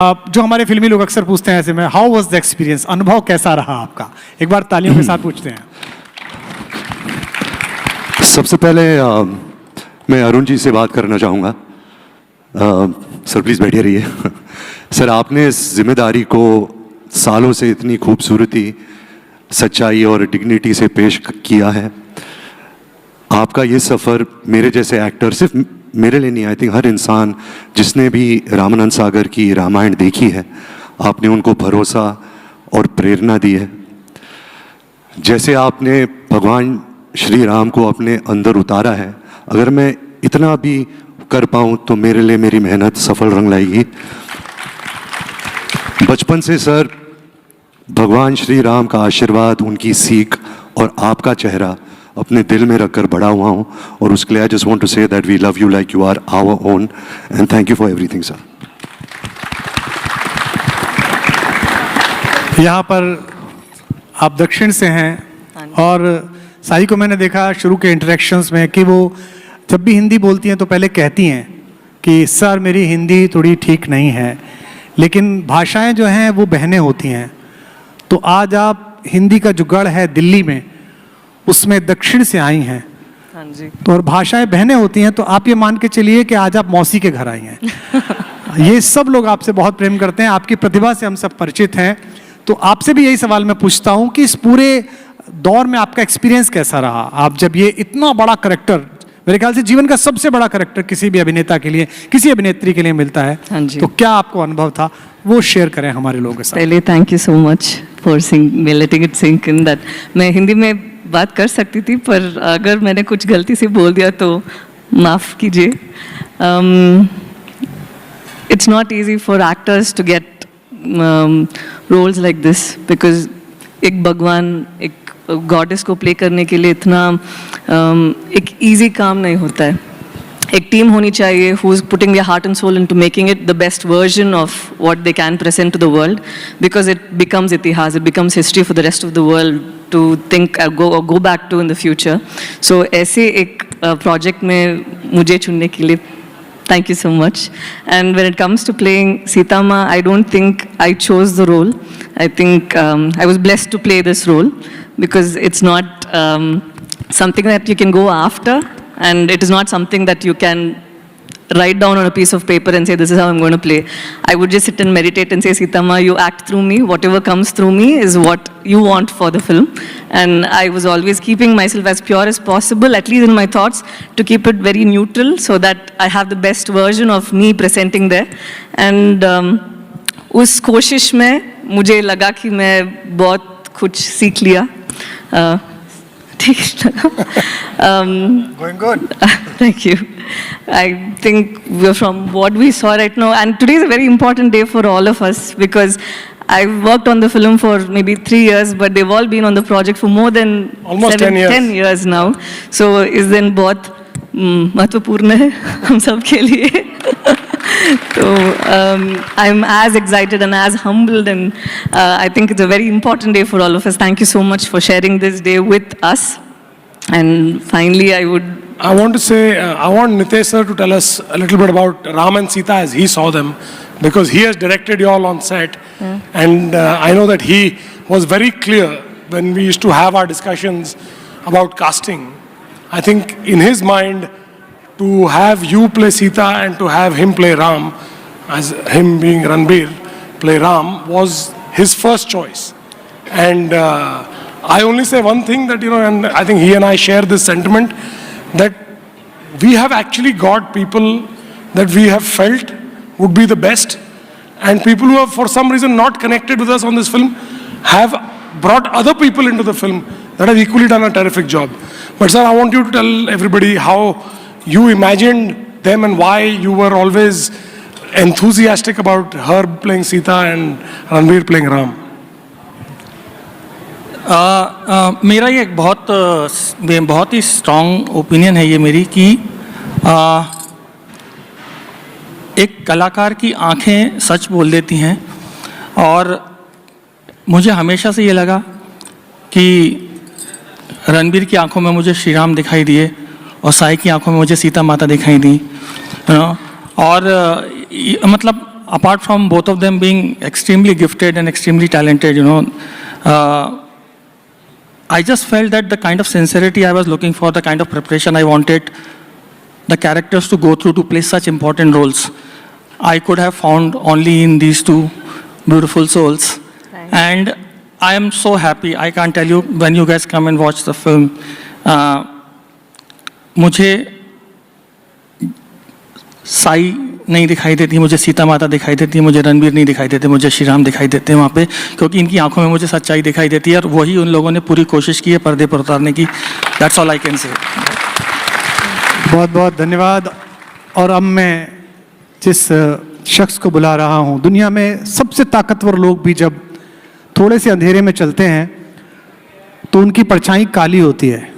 जो हमारे फिल्मी लोग अक्सर पूछते हैं ऐसे में, हाउ वाज द एक्सपीरियंस, अनुभव कैसा रहा आपका? एक बार तालियों के साथ पूछते हैं। सबसे पहले मैं अरुण जी से बात करना चाहूँगा। सर प्लीज़ बैठे रहिए। सर आपने इस जिम्मेदारी को सालों से इतनी खूबसूरती, सच्चाई और डिग्निटी से पेश किया है। आपका ये सफ़र मेरे जैसे एक्टर, सिर्फ मेरे लिए नहीं, आई थिंक हर इंसान जिसने भी रामानंद सागर की रामायण देखी है, आपने उनको भरोसा और प्रेरणा दी है। जैसे आपने भगवान श्री राम को अपने अंदर उतारा है, अगर मैं इतना भी कर पाऊँ तो मेरे लिए मेरी मेहनत सफल रंग लाएगी। बचपन से सर भगवान श्री राम का आशीर्वाद, उनकी सीख और आपका चेहरा अपने दिल में रखकर बड़ा हुआ हूँ, और उसके लिए I just want to say that we love you like you are our own, and thank you for everything sir. यहाँ पर आप दक्षिण से हैं और साई को मैंने देखा शुरू के इंटरेक्शंस में कि वो जब भी हिंदी बोलती हैं तो पहले कहती हैं कि सर मेरी हिंदी थोड़ी ठीक नहीं है, लेकिन भाषाएं जो हैं वो बहनें होती हैं। तो आज आप हिंदी का जो गढ़ है दिल्ली में, उसमें दक्षिण से आई हैं। हाँ जी। तो और भाषाएं बहनें होती हैं, तो आप ये मान के चलिए कि आज आप मौसी के घर आई हैं। ये सब लोग आपसे बहुत प्रेम करते हैं, आपकी प्रतिभा से हम सब परिचित हैं। तो आपसे भी यही सवाल मैं पूछता हूँ कि इस पूरे दौर में आपका एक्सपीरियंस कैसा रहा? आप जब ये इतना बड़ा करैक्टर, मेरे ख्याल से जीवन का सबसे बड़ा करैक्टर किसी भी अभिनेता के लिए, किसी अभिनेत्री के लिए मिलता है, हाँ जी। तो क्या आपको अनुभव था, वो शेयर करें हमारे लोगों के साथ। पहले thank you so much for letting it sink in that मैं हिंदी में बात कर सकती थी, पर अगर मैंने कुछ गलती से बोल दिया तो माफ़ कीजिए। It's not easy for actors to get roles like this, because एक भगवान, एक गॉडेस को प्ले करने के लिए इतना एक इजी काम नहीं होता है। एक टीम होनी चाहिए who is putting their heart and soul into making it the best version of what they can present to the world, because it becomes itihas, it becomes history for the rest of the world to think or go back to in the future. So ऐसे एक project में मुझे चुनने के लिए thank you so much. And when it comes to playing Sita Ma, I don't think I chose the role. I think I was blessed to play this role because it's not something that you can go after. And it is not something that you can write down on a piece of paper and say, this is how I'm going to play. I would just sit and meditate and say, Sita Ma, you act through me. Whatever comes through me is what you want for the film. And I was always keeping myself as pure as possible, at least in my thoughts, to keep it very neutral so that I have the best version of me presenting there. And उस कोशिश में मुझे लगा कि मैं बहुत कुछ सीख लिया। Going good. Thank you. I think we're from what we saw right now, and today is a very important day for all of us because I've worked on the film for maybe 3 years, but they've all been on the project for more than almost 10 years now. So इस दिन बहुत महत्वपूर्ण है हम सब के लिए। So I'm as excited and as humbled, and I think it's a very important day for all of us. Thank you so much for sharing this day with us. And finally, I want to say, I want Nitesh sir to tell us a little bit about Ram and Sita as he saw them, because he has directed you all on set. And I know that he was very clear when we used to have our discussions about casting. I think in his mind, to have you play Sita and to have him play Ram, as him being Ranbir, play Ram, was his first choice. And I only say one thing, that, you know, and I think he and I share this sentiment, that we have actually got people that we have felt would be the best, and people who have for some reason not connected with us on this film have brought other people into the film that have equally done a terrific job. But sir, I want you to tell everybody how you imagined them and why you were always enthusiastic about her playing Sita and Ranbir playing Ram. मेरा ये एक बहुत ही strong opinion है ये मेरी, कि एक कलाकार की आंखें सच बोल देती हैं, और मुझे हमेशा से ये लगा कि रणबीर की आंखों में मुझे श्री राम दिखाई दिए और साई की आंखों में मुझे सीता माता दिखाई दी, और मतलब apart from both of them being extremely gifted and extremely talented, I just felt that the kind of sincerity I was looking for, the kind of preparation I wanted the characters to go through to play such important roles, I could have found only in these two beautiful souls. Right. And I am so happy. I can't tell you, when you guys come and watch the film, मुझे साई नहीं दिखाई देती, मुझे सीता माता दिखाई देती है, मुझे रणबीर नहीं दिखाई देते, मुझे श्री राम दिखाई देते हैं वहाँ पे, क्योंकि इनकी आंखों में मुझे सच्चाई दिखाई देती है और वही उन लोगों ने पूरी कोशिश की है पर्दे पर उतारने की. That's all I can say. बहुत बहुत धन्यवाद. और अब मैं जिस शख्स को बुला रहा हूँ, दुनिया में सबसे ताकतवर लोग भी जब थोड़े से अंधेरे में चलते हैं तो उनकी परछाई काली होती है,